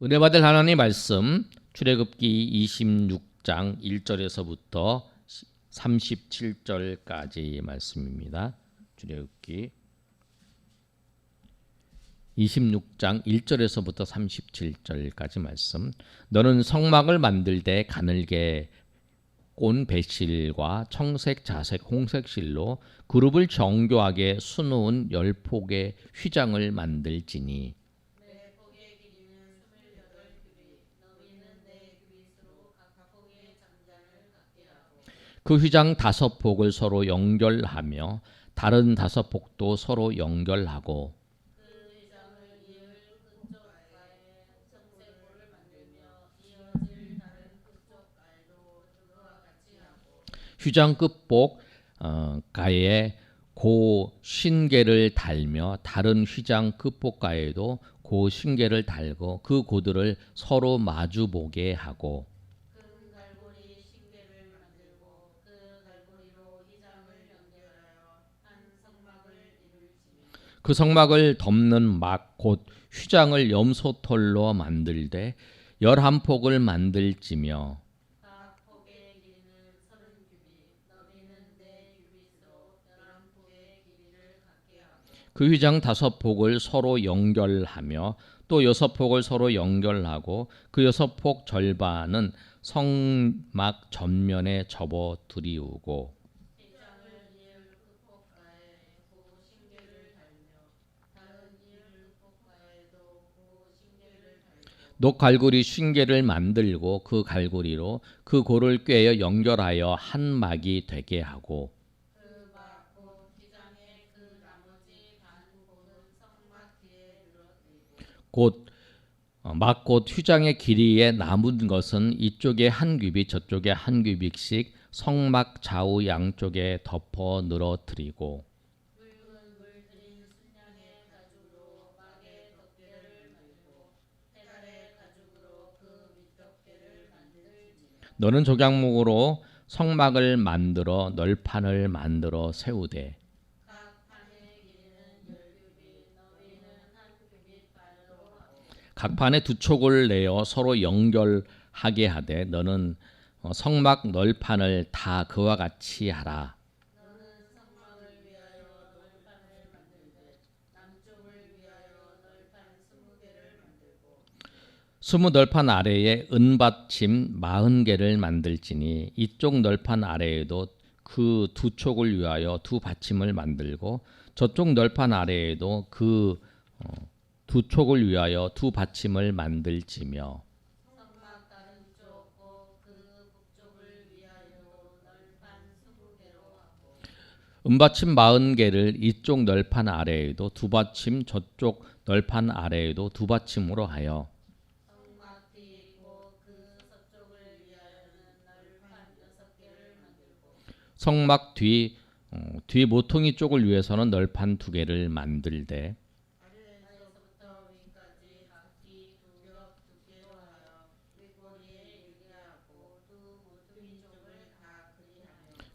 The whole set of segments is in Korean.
은혜 받을 하나님 말씀 출애굽기 26장 1절에서부터 37절까지 말씀입니다. 출애굽기 26장 1절에서부터 37절까지 말씀. 너는 성막을 만들되 가늘게 꼰 배실과 청색, 자색, 홍색 실로 그룹을 정교하게 수놓은 10폭의 휘장을 만들지니 그 휘장 5폭을 서로 연결하며 다른 5폭도 서로 연결하고 휘장 끝복 가에 고 신계를 달며 다른 휘장 끝복 가에도 고 신계를 달고 그 고들을 서로 마주 보게 하고 그 성막을 덮는 막 곧 휘장을 염소털로 만들되 11폭을 만들지며 그 휘장 5폭을 서로 연결하며 또 6폭을 서로 연결하고 그 6폭 절반은 성막 전면에 접어 들이우고 녹갈고리 쉰개를 만들고 그 갈고리로 그 고를 꿰어 연결하여 한 막이 되게 하고 곧 막곧 휘장의 길이에 남은 것은 이쪽에 한 규빗 저쪽에 한 규빗씩 성막 좌우 양쪽에 덮어 늘어뜨리고 너는 조각목으로 성막을 만들어 널판을 만들어 세우되 각 판에 2촉을 내어 서로 연결하게 하되 너는 성막 널판을 다 그와 같이 하라. 스무 널판 아래에 은받침 40개를 만들지니 이쪽 널판 아래에도 그 2촉을 위하여 2받침을 만들고 저쪽 널판 아래에도 그 2촉을 위하여 2받침을 만들지며 은받침 40개를 이쪽 널판 아래에도 2받침 저쪽 널판 아래에도 2받침으로 하여 성막 뒤 모퉁이 쪽을 위해서는 널판 2개를 만들되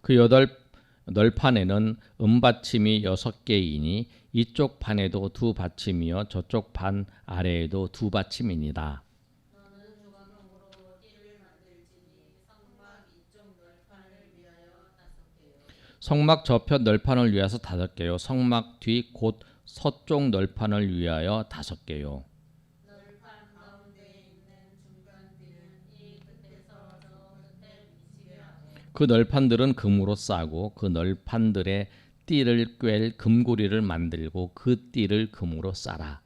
그 8널판에는 은받침이 6개이니 이쪽 판에도 2받침이요 저쪽 판 아래에도 2받침이니라. 성막 저편 널판을 위해서 5개요 성막 뒤 곧 서쪽 널판을 위하여 5개요 그 널판들은 금으로 싸고 그 널판들의 띠를 꿰 금고리를 만들고 그 띠를 금으로 싸라.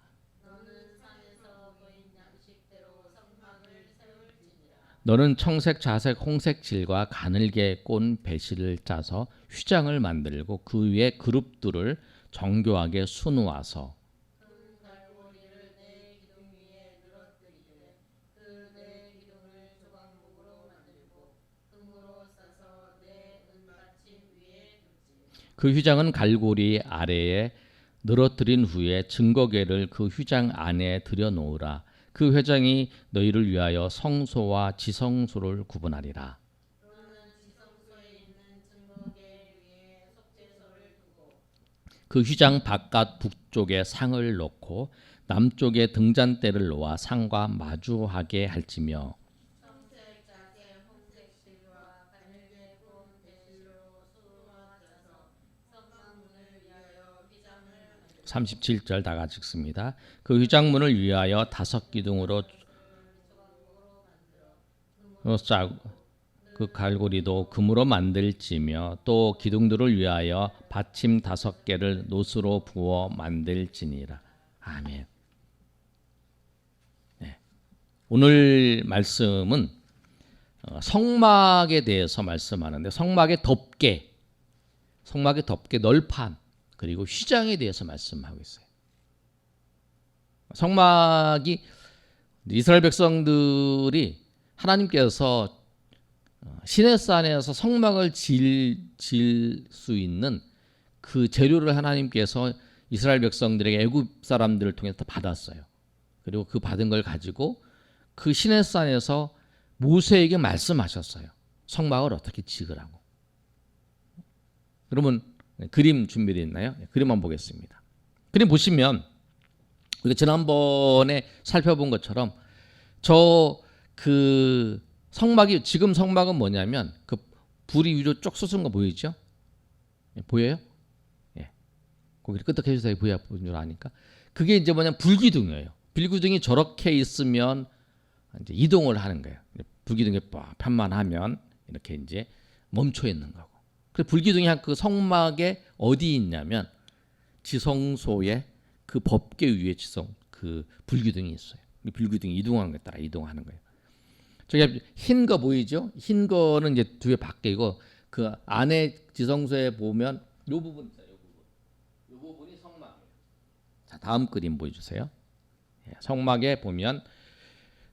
너는 청색, 자색, 홍색 질과 가늘게 꼰 배실을 짜서 휘장을 만들고 그 위에 그룹들을 정교하게 수놓아서 그 휘장은 갈고리 아래에 늘어뜨린 후에 증거궤를 그 휘장 안에 들여놓으라. 그 휘장이 너희를 위하여 성소와 지성소를 구분하리라. 그 휘장 바깥 북쪽에 상을 놓고 남쪽에 등잔대를 놓아 상과 마주하게 할지며 청색, 자색, 홍색 실과 가늘게 꼰 배실로 수놓아져서 성막문을 위하여 휘장을 만들고 37절 다 같이 읽습니다. 그 휘장문을 위하여 5기둥으로 짜고 그 갈고리도 금으로 만들지며 또 기둥들을 위하여 받침 5개를 노수로 부어 만들지니라. 아멘. 네. 오늘 말씀은 성막에 대해서 말씀하는데 성막의 덮개, 널판 그리고 휘장에 대해서 말씀하고 있어요. 성막이 이스라엘 백성들이 하나님께서 시내산에서 성막을 지을 수 있는 그 재료를 하나님께서 이스라엘 백성들에게 애굽 사람들을 통해서 받았어요. 그리고 그 받은 걸 가지고 그 시내산에서 모세에게 말씀하셨어요. 성막을 어떻게 지으라고. 그러면 그림 준비되어 있나요? 그림 한번 보겠습니다. 그림 보시면 우리가 지난번에 살펴본 것처럼 그 성막이 지금 성막은 뭐냐면 그 불이 위로 쭉 솟은 거 보이죠? 보여요? 예. 거기를 끄덕해 주세요. 보여야 보는 줄 아니까. 그게 이제 뭐냐면 불기둥이에요. 불기둥이 저렇게 있으면 이제 이동을 하는 거예요. 불기둥이 편만하면 이렇게 이제 멈춰 있는 거고. 그 불기둥이 그 성막에 어디 있냐면 지성소에 그 법궤 위에 그 불기둥이 있어요. 이 불기둥이 이동하는 거에 따라 이동하는 거예요. 저기 흰 거 보이죠? 흰 거는 이제 뒤에 밖이고 그 안에 지성소에 보면 요 부분 있어요. 요 부분이 성막이에요. 자, 다음 그림 보여주세요. 성막에 보면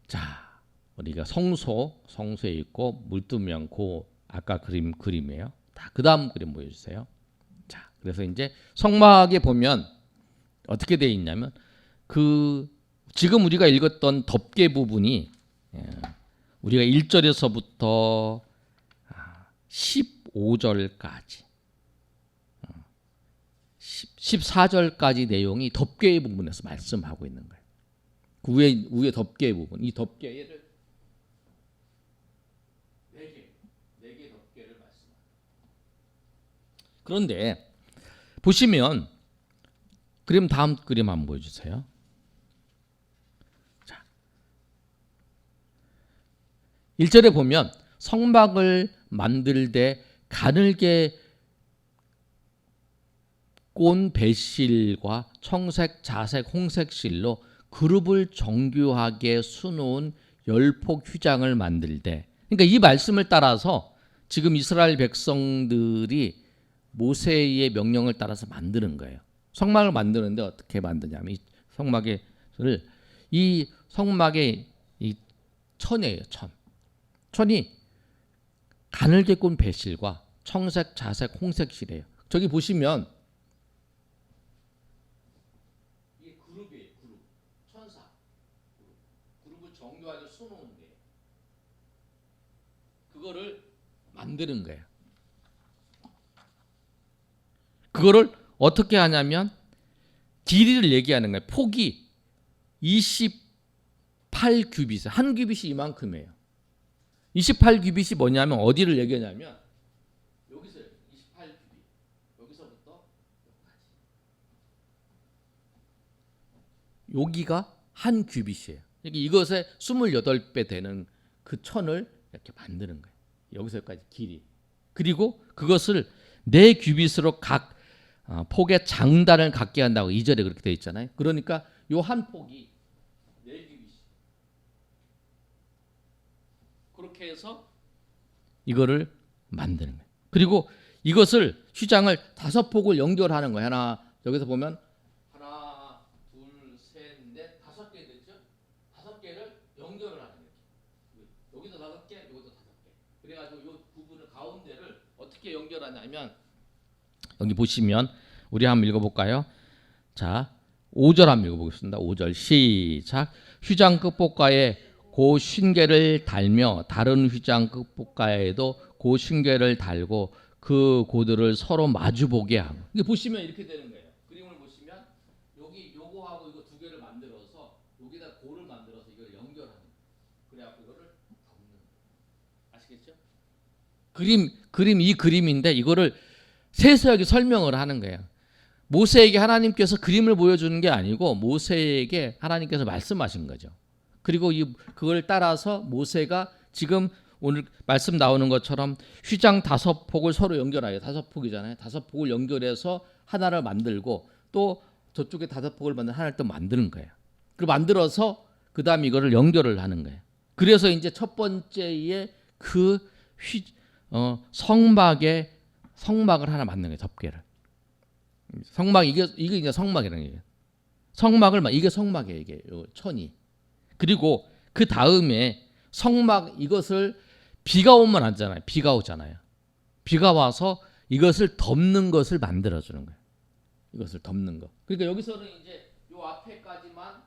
자 우리가 성소에 있고 물두명 그 아까 그림이에요. 그 다음 그림 보여주세요. 자, 그래서 이제 성막에 보면 어떻게 되어 있냐면 그 지금 우리가 읽었던 덮개 부분이 우리가 1절에서부터 15절까지 14절까지 내용이 덮개의 부분에서 말씀하고 있는 거예요. 그 위에 덮개의 부분, 이 덮개를 4개 덮개를 말씀합니다. 그런데 보시면 그림 다음 그림 한번 보여주세요. 1절에 보면 성막을 만들되 가늘게 꼰 배실과 청색, 자색, 홍색 실로 그룹을 정교하게 수놓은 10폭 휘장을 만들되 그러니까 이 말씀을 따라서 지금 이스라엘 백성들이 모세의 명령을 따라서 만드는 거예요. 성막을 만드는데 어떻게 만드냐면 이 성막의 이 천이에요. 천이 가늘게 꼰 배실과 청색, 자색, 홍색 실이에요. 저기 보시면 이게 그룹이에요. 천사 그룹을 정교하게 수놓은 게 그거를 만드는 거예요. 그거를 어떻게 하냐면 길이를 얘기하는 거예요. 폭이 28규빗, 한 규빗이 이만큼이에요. 28규빗이 뭐냐면 어디를 얘기하냐면 여기서 28규빗 여기서부터 여기가 한 규빗이에요. 이것의 28배 되는 그 천을 이렇게 만드는 거예요. 여기서까지 길이. 그리고 그것을 4규빗으로 각 폭의 장단을 갖게 한다고 2절에 그렇게 되어 있잖아요. 그러니까 요 한 폭이 4규빗. 그렇게 해서 이거를 만드는 거예요. 그리고 이것을 휘장을 5폭을 연결하는 거예요. 여기서 보면 하나, 둘, 셋, 넷, 5개 됐죠? 5개를 연결을 하는 거예요. 여기도 5개, 여기도 5개. 그래가지고 이 부분을 가운데를 어떻게 연결하냐면 여기 보시면 우리 한번 읽어볼까요? 자, 5절 한번 읽어보겠습니다. 5절 시작. 휘장 끝복가에 고 쉰개를 달며 다른 휘장 끝복가에도 고 쉰개를 달고 그 고들을 서로 마주보게 하고. 이게 보시면 이렇게 되는 거예요. 그림을 보시면 여기 요거하고 이거 2개를 만들어 그래갖고 이거를 덮는 거예요. 아시겠죠? 그림 이 그림인데 이거를 세세하게 설명을 하는 거예요. 모세에게 하나님께서 그림을 보여주는 게 아니고 모세에게 하나님께서 말씀하신 거죠. 그리고 그걸 따라서 모세가 지금 오늘 말씀 나오는 것처럼 휘장 5폭을 서로 연결하여 5폭이잖아요. 5폭을 연결해서 하나를 만들고 또 저쪽에 5폭을 만든 하나를 또 만드는 거예요. 그리고 만들어서 그 다음 이거를 연결을 하는 거예요. 그래서 이제 첫 번째에 그 성막을 하나 만드는 거예요. 덮개를. 성막 이게 이제 성막이라는 얘기예요. 이게 성막이에요. 이게 천이. 그리고 그 다음에 성막 이것을 비가 오면 안 되잖아요. 비가 오잖아요. 비가 와서 이것을 덮는 것을 만들어 주는 거예요. 이것을 덮는 거. 그러니까 여기서는 이제 요 앞에까지만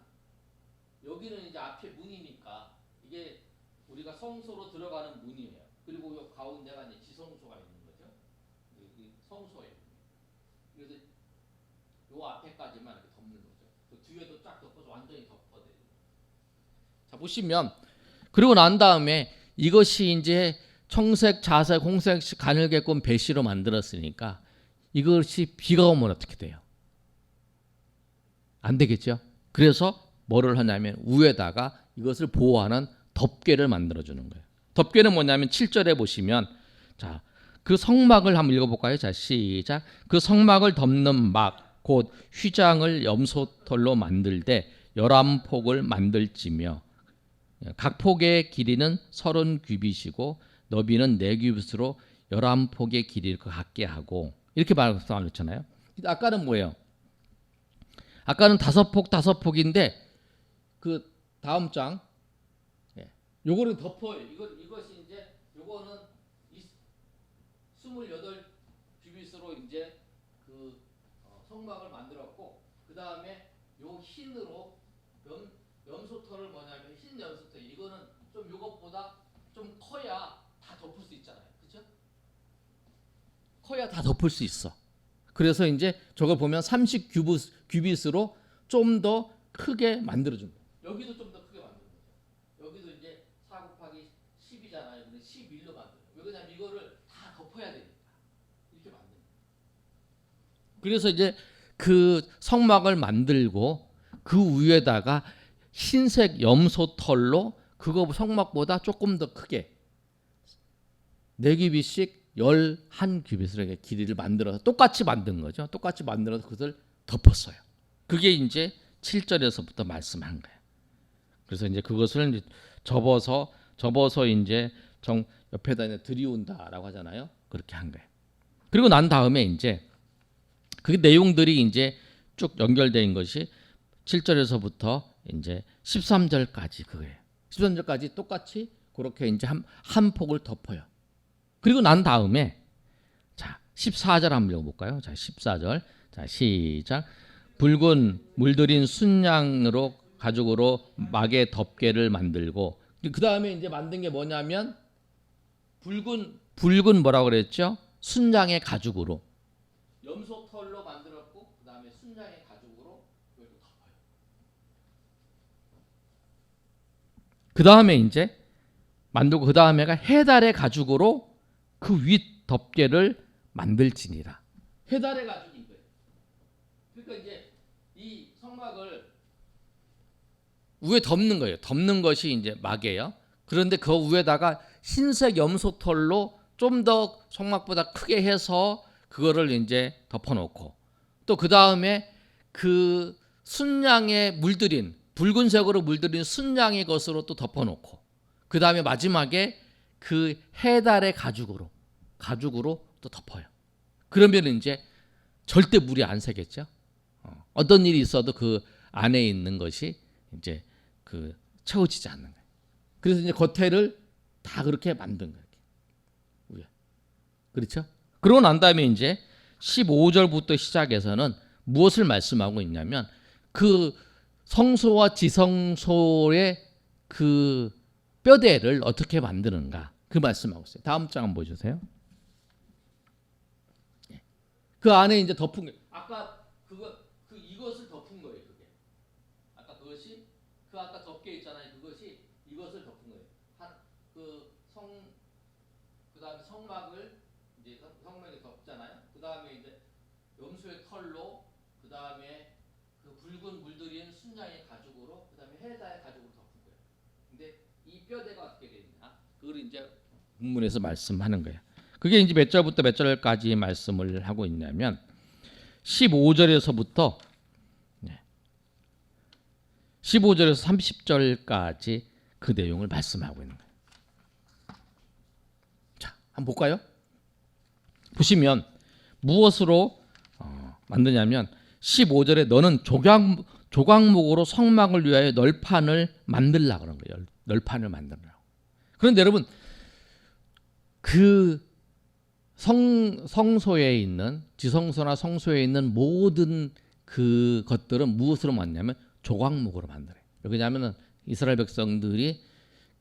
여기는 이제 앞에 문이니까 이게 우리가 성소로 들어가는 문이에요. 그리고 요 가운데가 이제 지성소가 있는 거죠. 이 성소예요. 그래서 요 앞에까지만 이렇게 덮는 거죠. 그 뒤에도 쫙 덮어서 완전히 덮어대요. 자 보시면 그리고 난 다음에 이것이 이제 청색, 자색, 홍색, 가늘게끔 배시로 만들었으니까 이것이 비가 오면 어떻게 돼요? 안 되겠죠? 그래서 뭐를 하냐면 위에다가 이것을 보호하는 덮개를 만들어주는 거예요. 덮개는 뭐냐면 7절에 보시면 자, 그 성막을 한번 읽어볼까요? 자, 시작. 그 성막을 덮는 막, 곧 휘장을 염소털로 만들되 11폭을 만들지며 각 폭의 길이는 30규빗이고 너비는 4규빗으로 11폭의 길이를 같게 하고 이렇게 말했잖아요. 아까는 뭐예요? 아까는 5폭인데 그 다음 장 요거를 덮어요. 이것이 이제 요거는 28규빗으로 이제 그 성막을 만들었고 그 다음에 요 흰으로 염소털을 뭐냐면 흰 염소털 이거는 좀 요것보다 좀 커야 다 덮을 수 있잖아요. 그렇죠? 커야 다 덮을 수 있어. 그래서 이제 저걸 보면 30규빗으로 좀 더 크게 만들어준 거예요. 여기도 좀 더 크게 만든 거죠. 여기도 이제 4 곱하기 10이잖아요. 근데 11로 만들어요. 왜 그러냐면 이거를 다 덮어야 되니까. 이렇게 만든 거예요. 그래서 이제 그 성막을 만들고 그 위에다가 흰색 염소털로 그거 성막보다 조금 더 크게 4규빗씩 11규빗으로 길이를 만들어서 똑같이 만든 거죠. 똑같이 만들어서 그것을 덮었어요. 그게 이제 7절에서부터 말씀한 거예요. 그래서 이제 그것을 이제 접어서 이제 옆에다 들이운다라고 하잖아요. 그렇게 한 거예요. 그리고 난 다음에 이제 그 내용들이 이제 쭉 연결된 것이 7절에서부터 이제 13절까지 그거예요. 13절까지 똑같이 그렇게 이제 한 폭을 덮어요. 그리고 난 다음에 자 14절 한번 읽어볼까요? 자 14절 자 시작. 붉은 물들인 순양으로 가죽으로 막의 덮개를 만들고 그 다음에 이제 만든 게 뭐냐면 붉은 뭐라고 그랬죠? 순양의 가죽으로 염소털로 만들었고 그 다음에 순양의 가죽으로 이걸 덮어요. 그 다음에 이제 만들고 그 다음에가 해달의 가죽으로 그 윗 덮개를 만들지니라. 해달의 가죽인 거예요. 그러니까 이제 이 성막을 위에 덮는 거예요. 덮는 것이 이제 막이에요. 그런데 그 위에다가 흰색 염소털로 좀 더 성막보다 크게 해서 그거를 이제 덮어놓고 또 그 다음에 그 순양에 물들인 붉은색으로 물들인 순양의 것으로 또 덮어놓고 그 다음에 마지막에 그 해달의 가죽으로 또 덮어요. 그러면 이제 절대 물이 안 새겠죠. 어떤 일이 있어도 그 안에 있는 것이 이제 그 채워지지 않는 거예요. 그래서 이제 겉에를 다 그렇게 만든 거예요. 그렇죠? 그러고 난 다음에 이제 15절부터 시작해서는 무엇을 말씀하고 있냐면 그 성소와 지성소의 그 뼈대를 어떻게 만드는가 그 말씀하고 있어요. 다음 장 한번 보여주세요. 그 안에 이제 덮은 거예요. 아까 이것을 덮은 거예요. 그게 아까 그것이 그 아까 덮개 있잖아요. 그것이 이것을 덮은 거예요. 그다음에 성막을 이제 성막에 덮잖아요. 그다음에 이제 염소의 털로, 그다음에 그 붉은 물들인 순양의 가죽으로, 그다음에 헬다의 가죽으로 덮은 거예요. 근데 이 뼈대가 어떻게 되느냐? 그걸 이제 본문에서 말씀하는 거예요. 그게 이제 몇 절부터 몇 절까지 말씀을 하고 있냐면 15절에서부터 15절에서 30절까지 그 내용을 말씀하고 있는 거예요. 자, 한번 볼까요? 보시면 무엇으로 만드냐면 15절에 너는 조각목으로 성막을 위하여 널판을 만들라 그런 거예요. 널판을 만들라고. 그런데 여러분 그 성소에 있는 지성소나 성소에 있는 모든 그 것들은 무엇으로 만드냐면 조각목으로 만들어요. 왜냐하면 이스라엘 백성들이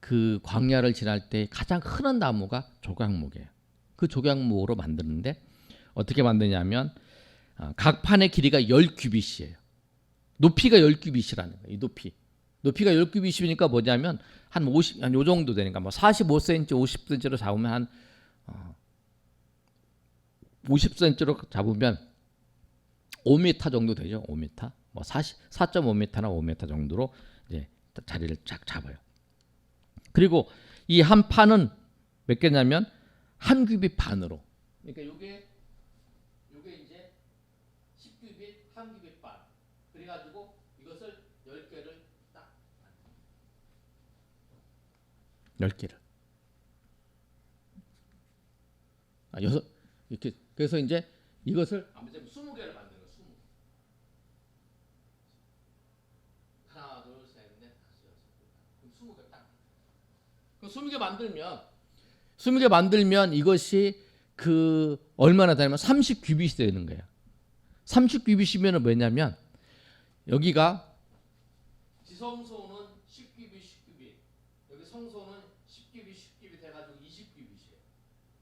그 광야를 지날 때 가장 흔한 나무가 조각목이에요. 그 조각목으로 만드는데 어떻게 만드냐면 각 판의 길이가 10규빗이에요. 높이가 10규빗이라는 거예요. 이 높이가 10규빗이니까 뭐냐면 한 요 정도 되니까 뭐 45cm, 50cm로 잡으면 한 50cm로 잡으면 5m 정도 되죠. 5m. 뭐 4.5m나 5m 정도로 이제 자리를 쫙 잡아요. 그리고 이 한 판은 몇 개냐면 한 규빗 반으로. 그러니까 요게 이제 10규빗, 한 규빗 반. 그래 가지고 이것을 10개를 딱 10개를. 이렇게 그래서 이제 이것을 아무튼 20개를 만드는 거예요. 20. 하나, 둘, 셋, 넷, 다섯, 여섯. 그럼 20개 딱. 그럼 20개 만들면 이것이 그 얼마나 되냐면 30규빗이 되는 거예요. 30규빗이면은 뭐냐면 여기가 지성소는 10규빗, 10규빗. 여기 성소는 10규빗, 10규빗 해가지고 20규빗이에요.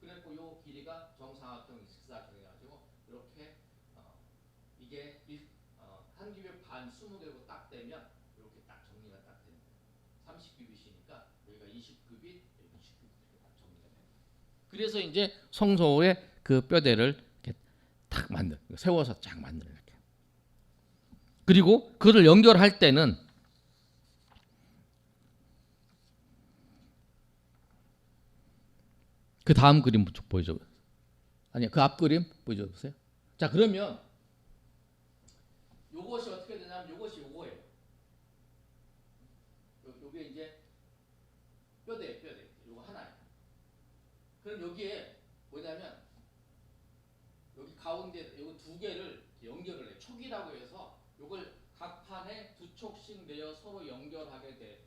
그래갖고 요 길이가 정사각형, 직사각형 해가지고 이렇게 이게 한 규빗 반 20개로 딱 되면 이렇게 딱 정리가 딱 됩니다. 30규빗이니까 여기가 20규빗, 여기 20규빗 이렇게 딱 정리가 됩니다. 그래서 이제 성소의 그 뼈대를 이렇게 딱 세워서 쫙 만들어요. 이렇게. 그리고 그를 연결할 때는 그 다음 그림 보여줘. 아니 그 앞 그림 보여줘 보세요. 자 그러면 요것이 어떻게 되냐면 요것이 요거예요. 요게 이제 뼈대 요거 하나예요. 그럼 여기에 뭐냐면 여기 가운데 요거 두 개를 연결을 해. 촉이라고 해서 요걸 각 판에 두 촉씩 내어 서로 연결하되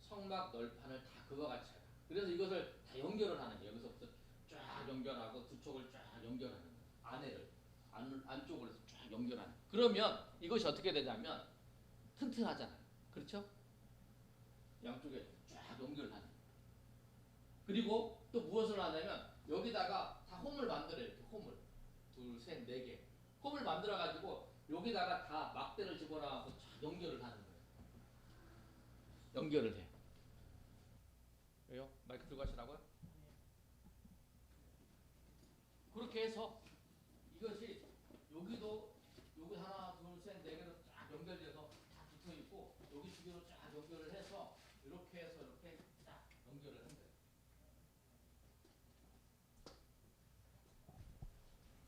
성막 널판을 다 그와 같이 해요. 그래서 이것을 다 연결을 하는 거예요. 여기서부터 쫙 연결하고 두 촉을 쫙 연결하는 거예요. 안에를 안쪽으로 쫙 연결하는 거예요. 그러면 이것이 어떻게 되냐면 튼튼하잖아요. 그렇죠? 양쪽에 쫙 연결하는 거예요. 그리고 또 무엇을 하냐면 여기다가 다 홈을 만들어요. 이렇게 홈을 둘, 셋, 네 개 홈을 만들어 가지고 여기다가 다 막대를 집어넣어서 쫙 연결을 하는 거예요. 연결을 해. 왜요? 마이크 들고 하시라고요? 그렇게 해서 이것이 여기도 여기 하나, 둘, 셋, 네 개로 쫙 연결돼서 다 붙어 있고 여기 두 개로 쫙 연결을 해서 이렇게 해서 이렇게 딱 연결을 한 거예요.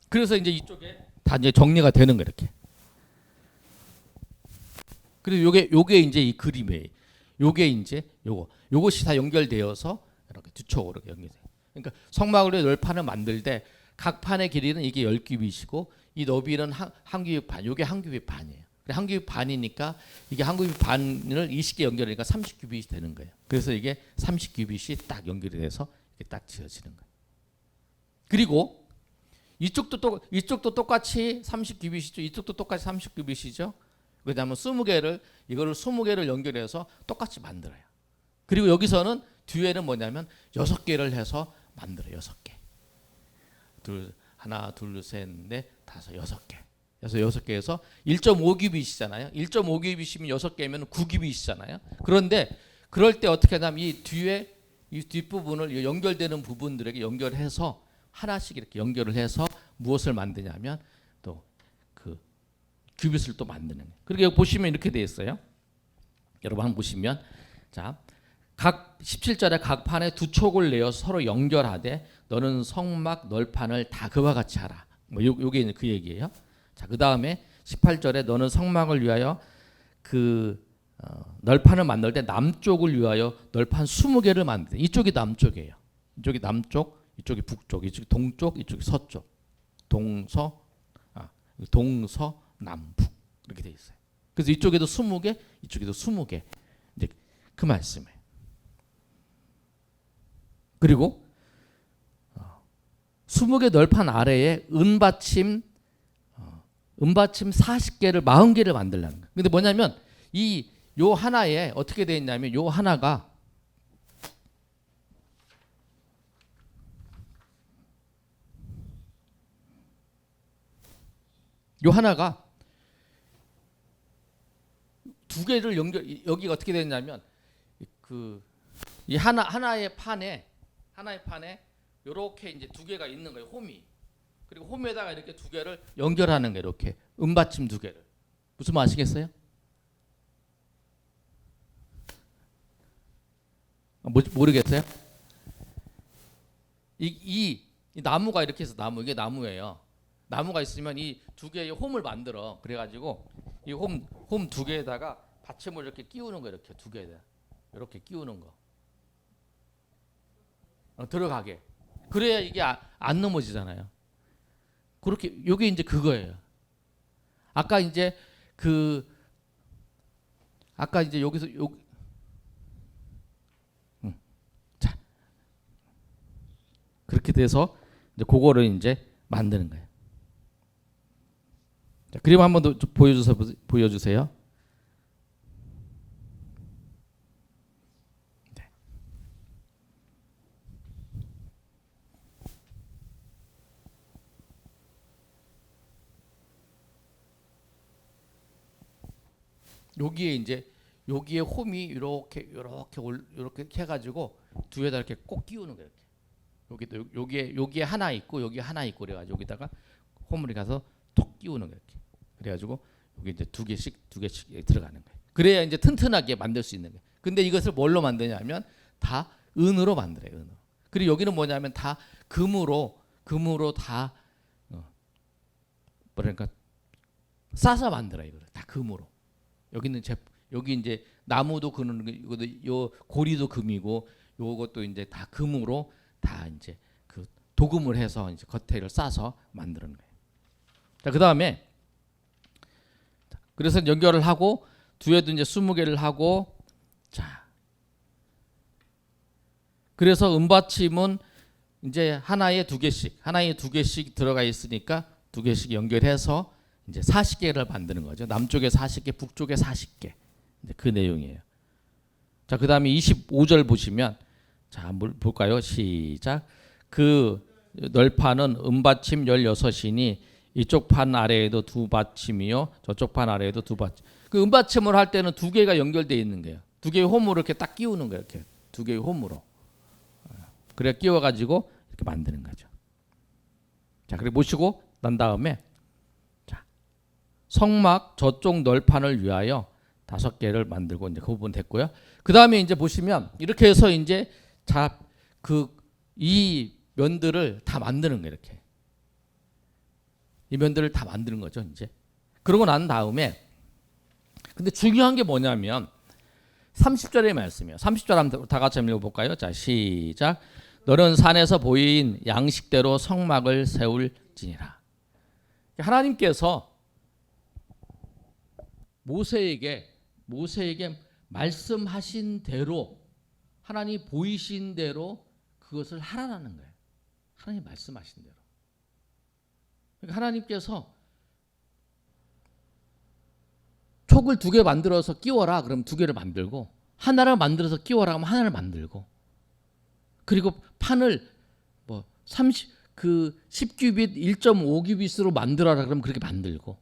그래서 이제 이쪽에 다 이제 정리가 되는 거예요. 이렇게. 그리고 요게 이제 이 그림이에요. 요게 이제 요것이 다 연결되어서 이렇게 두 촉으로 연결돼요. 그러니까 성막을 위해 널판을 만들 때 각 판의 길이는 이게 10규빗이고 이 너비는 한 규빗 반. 요게 한 규빗 반이에요. 한 규빗 반이니까 이게 한 규빗 반을 20개 연결하니까 30규빗이 되는 거예요. 그래서 이게 30규빗이 딱 연결이 돼서 이렇게 딱 지어지는 거예요. 그리고 이쪽도 똑같이 30규빗이죠. 이쪽도 똑같이 30규빗이죠. 왜냐하면 20개를 연결해서 똑같이 만들어요. 그리고 여기서는 뒤에는 뭐냐면 6개를 해서 만들어요. 6개. 하나, 둘, 셋, 넷, 다섯, 6개. 그래서 6개에서 1.5규빗이잖아요. 1.5규빗이면 6개면 9규빗이잖아요. 그런데 그럴 때 어떻게 하냐면 이 뒤에 이 뒷부분을 연결되는 부분들에게 연결해서 하나씩 이렇게 연결을 해서 무엇을 만드냐면 또 그 큐빗을 또 만드는 거예요. 그리고 여기 보시면 이렇게 되어 있어요. 여러분 한번 보시면 자, 각 17절에 각 판에 두 촉을 내어 서로 연결하되 너는 성막 널판을 다 그와 같이 하라. 뭐 요게 그 얘기예요. 자, 그다음에 18절에 너는 성막을 위하여 그 널판을 만들 때 남쪽을 위하여 널판 20개를 만드네. 이쪽이 남쪽이에요. 이쪽이 남쪽, 이쪽이 북쪽, 이쪽이 동쪽, 이쪽이 서쪽. 동서남북 이렇게 돼 있어요. 그래서 이쪽에도 20개, 이쪽에도 20개. 이제 그 말씀이에요. 그리고 20개 널판 아래에 은받침 40개를 40개를 만들라는 거예요. 근데 뭐냐면 요 하나에 어떻게 되어 있냐면 요 하나가 두 개를 여기가 어떻게 되냐면 이 하나의 판에 이렇게 이제 두 개가 있는 거예요. 홈이. 그리고 홈에다가 이렇게 두 개를 연결하는 거예요. 이렇게 은받침 두 개를. 무슨 말 아시겠어요? 모르겠어요? 이 나무가 이렇게 해서 이게 나무예요. 나무가 있으면 이 두 개의 홈을 만들어. 그래가지고 이 홈 두 개에다가 받침을 이렇게 끼우는 거 이렇게 두 개에다 이렇게 끼우는 거. 들어가게. 그래야 이게 안 넘어지잖아요. 그렇게 요게 이제 그거예요. 아까 이제 여기서 자 그렇게 돼서 이제 그거를 이제 만드는 거예요. 자, 그림 한번 더 보여주세요. 네. 여기에 홈이 이렇게 해가지고 두 개다 이렇게 꼭 끼우는 거예요. 여기에 하나 있고 여기 하나 있고 그래가지고 여기다가 홈을 가서 톡 끼우는 거예요. 이렇게. 그래가지고 여기 이제 두 개씩 들어가는 거예요. 그래야 이제 튼튼하게 만들 수 있는 거예요. 근데 이것을 뭘로 만드냐면 다 은으로 만들어요. 은으로. 그리고 여기는 뭐냐면 다 금으로 다 뭐랄까 싸서 만들어요. 이거를 다 금으로. 여기 이제 나무도 요 고리도 금이고 요것도 이제 다 금으로 다 이제 그 도금을 해서 이제 겉에를 싸서 만드는 거예요. 자, 그다음에 그래서 연결을 하고 뒤에도 이제 20개를 하고 자. 그래서 은받침은 이제 하나에 두 개씩 들어가 있으니까 두 개씩 연결해서 이제 40개를 만드는 거죠. 남쪽에 40개, 북쪽에 40개. 이제 그 내용이에요. 자, 그다음에 25절 보시면 자, 한번 볼까요? 시작. 그 널판은 은받침 16이니 이쪽 판 아래에도 두 받침이요, 저쪽 판 아래에도 두 받침. 그 은받침을 할 때는 두 개가 연결되어 있는 거예요. 두 개의 홈으로 이렇게 딱 끼우는 거예요. 이렇게 두 개의 홈으로. 그래 끼워가지고 이렇게 만드는 거죠. 자, 그리고 보시고 난 다음에 자, 성막 저쪽 널판을 위하여 5개를 만들고 이제 그 부분 됐고요. 그 다음에 이제 보시면 이렇게 해서 이제 이 면들을 다 만드는 거예요. 이렇게. 이 면들을 다 만드는 거죠, 이제. 그러고 난 다음에 근데 중요한 게 뭐냐면 30절의 말씀이에요. 30절 한번 다 같이 한번 읽어볼까요? 자, 시작. 너는 산에서 보인 양식대로 성막을 세울지니라. 하나님께서 모세에게 말씀하신 대로 하나님 보이신 대로 그것을 하라는 거예요. 하나님 말씀하신 대로. 그러니까 하나님께서 촉을 2개 만들어서 끼워라. 그럼 2개를 만들고 하나를 만들어서 끼워라. 그럼 하나를 만들고 그리고 판을 뭐 10규빗 1.5규빗으로 만들어라. 그러면 그렇게 만들고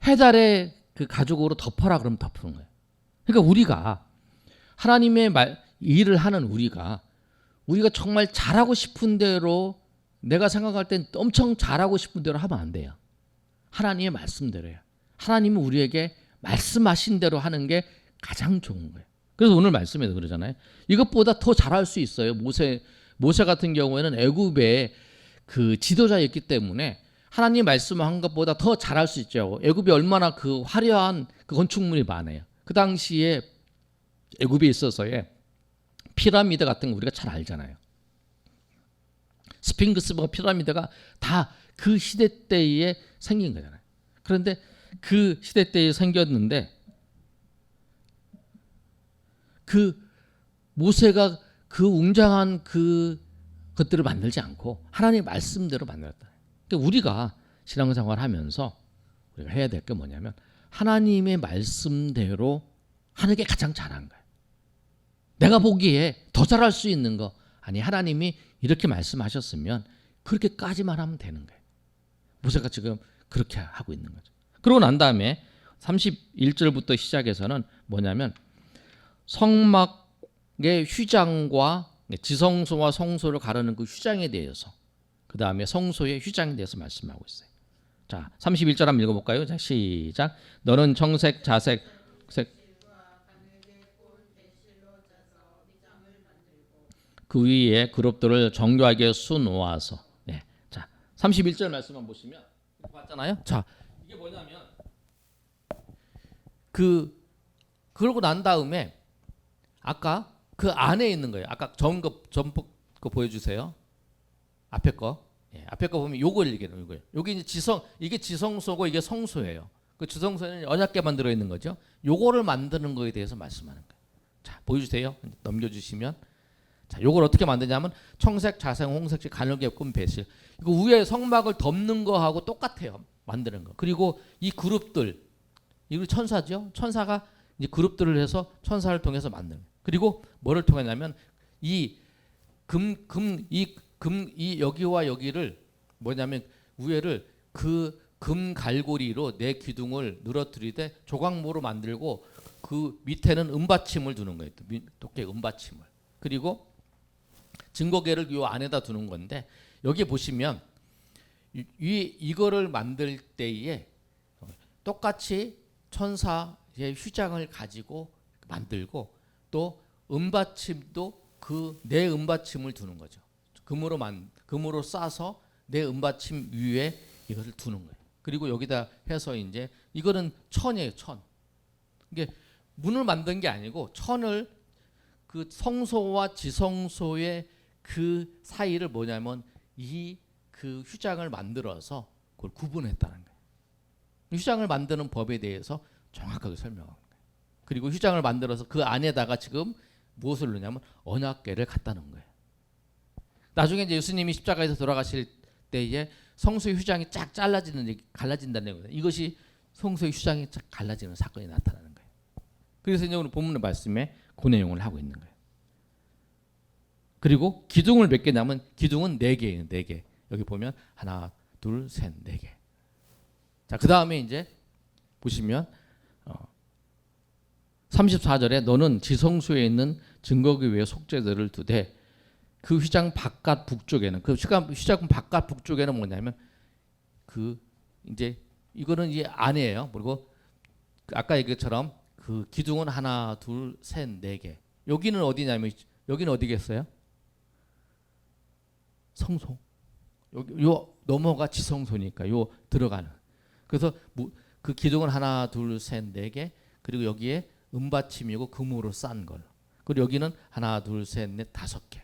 해달의 그 가죽으로 덮어라. 그러면 덮는 거예요. 그러니까 우리가 하나님의 일을 하는 우리가 정말 잘하고 싶은 대로 내가 생각할 땐 엄청 잘하고 싶은 대로 하면 안 돼요. 하나님의 말씀대로요. 하나님은 우리에게 말씀하신 대로 하는 게 가장 좋은 거예요. 그래서 오늘 말씀에도 그러잖아요. 이것보다 더 잘할 수 있어요. 모세 같은 경우에는 애굽의 그 지도자였기 때문에 하나님 말씀한 것보다 더 잘할 수 있죠. 애굽이 얼마나 그 화려한 그 건축물이 많아요. 그 당시에 애굽에 있어서의 피라미드 같은 거 우리가 잘 알잖아요. 스핑크스와 피라미드가 다 그 시대 때에 생긴 거잖아요. 그런데 그 시대 때에 생겼는데 그 모세가 그 웅장한 그 것들을 만들지 않고 하나님의 말씀대로 만들었다. 그러니까 우리가 신앙생활 하면서 우리가 해야 될 게 뭐냐면 하나님의 말씀대로 하는 게 가장 잘한 거예요. 내가 보기에 더 잘할 수 있는 거 아니 하나님이 이렇게 말씀하셨으면 그렇게까지만 하면 되는 거예요. 모세가 지금 그렇게 하고 있는 거죠. 그러고 난 다음에 31절부터 시작해서는 뭐냐면 성막의 휘장과 지성소와 성소를 가르는 그 휘장에 대해서 그 다음에 성소의 휘장에 대해서 말씀하고 있어요. 자, 31절 한번 읽어볼까요? 자, 시작. 너는 청색, 자색, 그 위에 그룹들을 정교하게 수놓아서. 네. 자, 31절 말씀만 보시면 봤잖아요. 자, 이게 뭐냐면 그러고 난 다음에 아까 그 안에 있는 거예요. 아까 전거 보여주세요. 앞에 거. 예, 앞에 거 보면 요걸 얘기해요. 요거예요. 여기 이제 이게 지성소고 이게 성소예요. 그 지성소는 언약궤만 들어 있는 거죠. 요거를 만드는 거에 대해서 말씀하는 거예요. 자, 보여주세요. 넘겨주시면. 자, 요걸 어떻게 만드냐면 청색, 자색, 홍색, 가늘게 꾼 배실. 이거 위에 성막을 덮는 거하고 똑같아요. 만드는 거. 그리고 이 그룹들, 이거 천사죠. 천사가 이제 그룹들을 해서 천사를 통해서 만드는 거예요. 그리고 뭐를 통하냐면 이 여기와 여기를 뭐냐면 위에를 그 금 갈고리로 내 기둥을 늘어뜨리되 조각모로 만들고 그 밑에는 은받침을 두는 거예요. 도깨 은받침을. 그리고 증거계를 요 안에다 두는 건데 여기 보시면 이거를 만들 때에 똑같이 천사의 휘장을 가지고 만들고 또 은받침도 그 내 은받침을 두는 거죠. 금으로 싸서 내 은받침 위에 이것을 두는 거예요. 그리고 여기다 해서 이제 이거는 천이에요, 천. 이게 문을 만든 게 아니고 천을 그 성소와 지성소의 그 사이를 뭐냐면 이 그 휘장을 만들어서 그걸 구분했다는 거예요. 휘장을 만드는 법에 대해서 정확하게 설명한 거예요. 그리고 휘장을 만들어서 그 안에다가 지금 무엇을 넣냐면 언약궤를 갖다 놓은 거예요. 나중에 이제 예수님이 십자가에서 돌아가실 때에 성소의 휘장이 쫙 갈라진다는 거예요. 이것이 성소의 휘장이 쫙 갈라지는 사건이 나타나는 거예요. 그래서 이제 오늘 본문의 말씀에 그 내용을 하고 있는 거예요. 그리고 기둥을 몇 개냐면 기둥은 4개예요. 4개. 여기 보면 하나, 둘, 셋, 4개. 자, 그 다음에 이제 보시면 34절에 너는 지성소에 있는 증거기 위에 속죄들을 두되 그 휘장 바깥 북쪽에는 그 휘장 바깥 북쪽에는 뭐냐면 그 이제 이거는 이제 안이에요. 그리고 아까 얘기처럼 그 기둥은 하나, 둘, 셋, 4개. 여기는 어디냐면 여기는 어디겠어요? 성소. 요 넘어가 지성소니까 요 들어가는. 그래서 그 기둥은 하나, 둘, 셋, 4개. 그리고 여기에 은받침이고 금으로 싼 걸. 그리고 여기는 하나, 둘, 셋, 넷, 5개.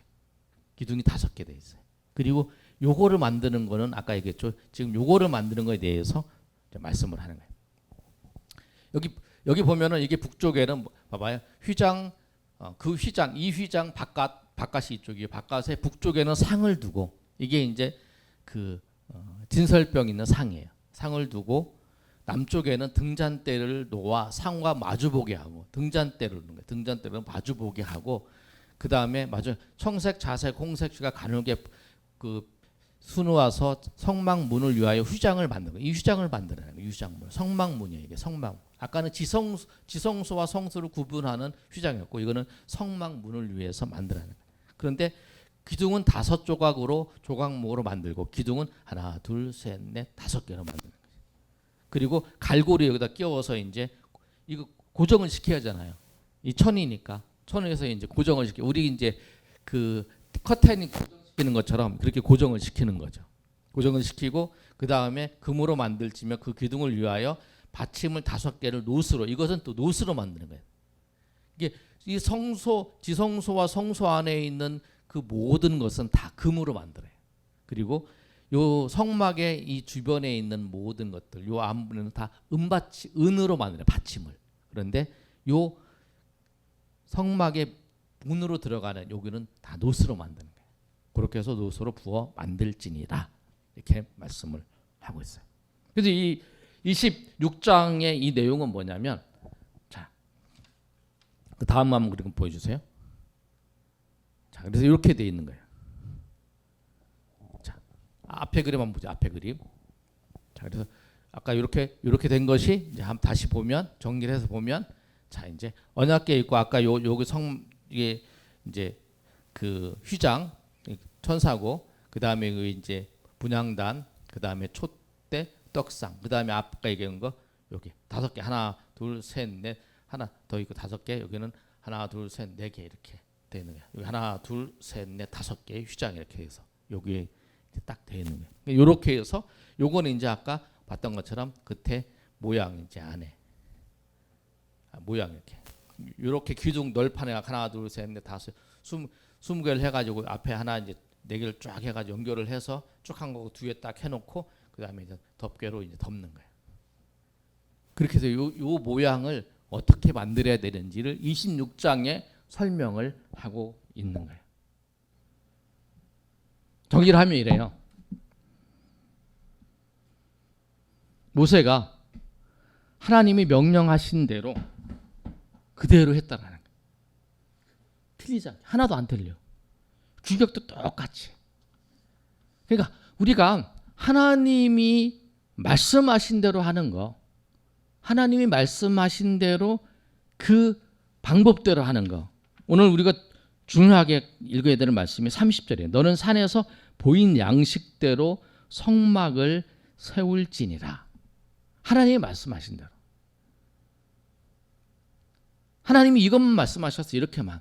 기둥이 5개 돼 있어요. 그리고 요거를 만드는 거는 아까 얘기했죠. 지금 요거를 만드는 거에 대해서 말씀을 하는 거예요. 여기 보면은 이게 북쪽에는 봐봐요. 휘장 이 휘장 바깥이 이쪽이에요. 바깥에 북쪽에는 상을 두고 이게 이제 그 진설병 있는 상이에요. 상을 두고 남쪽에는 등잔대를 놓아 상과 마주보게 하고 등잔대를 놓는 거예요. 등잔대를 마주보게 하고 그 다음에 청색, 자색, 홍색 휘가 가늘게 그 수놓아서 성막문을 위하여 휘장을 만드는 거예요. 이 휘장을 만드는 거예요. 휘장문. 성막문이에요. 이게 성막. 아까는 지성소와 성소를 구분하는 휘장이었고 이거는 성막문을 위해서 만드는 거예요. 그런데 기둥은 5조각으로 조각목으로 만들고 기둥은 하나, 둘, 셋, 넷, 5개로 만드는 거예요. 그리고 갈고리 여기다 끼워서 이제 이거 고정을 시켜야 하잖아요. 이 천이니까 천에서 이제 고정을 시켜. 우리 이제 그 커튼이 고정시키는 것처럼 그렇게 고정을 시키는 거죠. 고정을 시키고 그 다음에 금으로 만들지면 그 기둥을 위하여 받침을 5개를 노스로 이것은 또 노스로 만드는 거예요. 이게 이 성소 지성소와 성소 안에 있는 그 모든 것은 다 금으로 만들어요. 그리고 요 성막의 이 주변에 있는 모든 것들, 요 안부는 다 은으로 만들어요. 받침을. 그런데 요 성막의 문으로 들어가는 여기는 다 노스로 만드는 거예요. 그렇게 해서 노스로 부어 만들지니라 이렇게 말씀을 하고 있어요. 그래서 이 26장의 이 내용은 뭐냐면, 자, 그 다음 한번 그림 보여주세요. 자, 그래서 이렇게 돼 있는 거예요. 자, 앞에 그림 한번 보죠. 앞에 그림. 자, 그래서 아까 이렇게 된 것이 이제 한번 다시 보면 정리를 해서 보면, 자, 이제 언약궤 있고 아까 여기 이게 이제 그 휘장 천사고 그 다음에 그 이제 분향단 그 다음에 촛대 떡상 그 다음에 아까 얘기한 거 여기 5개 하나 둘 셋 넷 하나 더 있고 5개 여기는 하나 둘 셋 4개 이렇게 돼 있는 거야. 여기 하나 둘 셋 넷 5개 휘장 이렇게 해서 여기에 딱 돼 있는 거예요. 이렇게 해서 요거는 이제 아까 봤던 것처럼 끝에 모양 이제 안에 모양 이렇게 기둥 널판에 하나 둘 셋 넷 5 20개를 해가지고 앞에 하나 이제 4개를 쫙 해가지고 연결을 해서 쭉 한 거고 뒤에 딱 해놓고 그 다음에 이제 덮개로 이제 덮는 거예요. 그렇게 해서 요 모양을 어떻게 만들어야 되는지를 26장에 설명을 하고 있는 거예요. 정리를 하면 이래요. 모세가 하나님이 명령하신 대로 그대로 했다라는 거예요. 틀리지 않게 하나도 안 틀려. 규격도 똑같이. 그러니까 우리가 하나님이 말씀하신 대로 하는 거, 하나님이 말씀하신 대로 그 방법대로 하는 거. 오늘 우리가 중요하게 읽어야 되는 말씀이 30절이에요. 너는 산에서 보인 양식대로 성막을 세울지니라. 하나님이 말씀하신 대로. 하나님이 이것만 말씀하셨어. 이렇게만.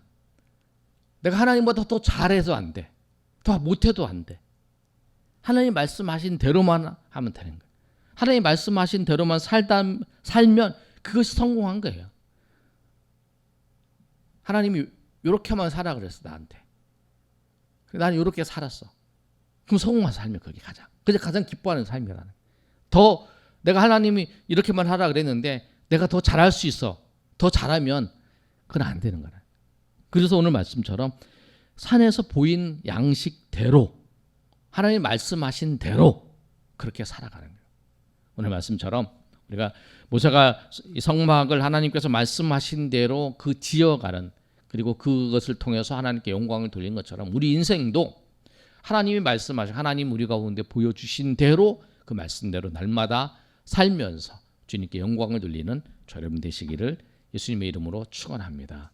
내가 하나님보다 더 잘해도 안 돼. 더 못해도 안 돼. 하나님 말씀하신 대로만 하면 되는 거예요. 하나님 말씀하신 대로만 살면 그것이 성공한 거예요. 하나님이 이렇게만 살아 그랬어 나한테. 나는 이렇게 살았어. 그럼 성공한 삶이 그게 가장 기뻐하는 삶이라는. 더 내가 하나님이 이렇게만 하라 그랬는데 내가 더 잘할 수 있어. 더 잘하면 그건 안 되는 거라. 그래서 오늘 말씀처럼 산에서 보인 양식대로 하나님 말씀하신 대로 그렇게 살아가는 거예요. 오늘 말씀처럼 우리가 모세가 이 성막을 하나님께서 말씀하신 대로 그 지어가는 그리고 그것을 통해서 하나님께 영광을 돌린 것처럼 우리 인생도 하나님이 말씀하신 하나님 우리 가운데 보여주신 대로 그 말씀대로 날마다 살면서 주님께 영광을 돌리는 저 여러분 되시기를 예수님의 이름으로 축원합니다.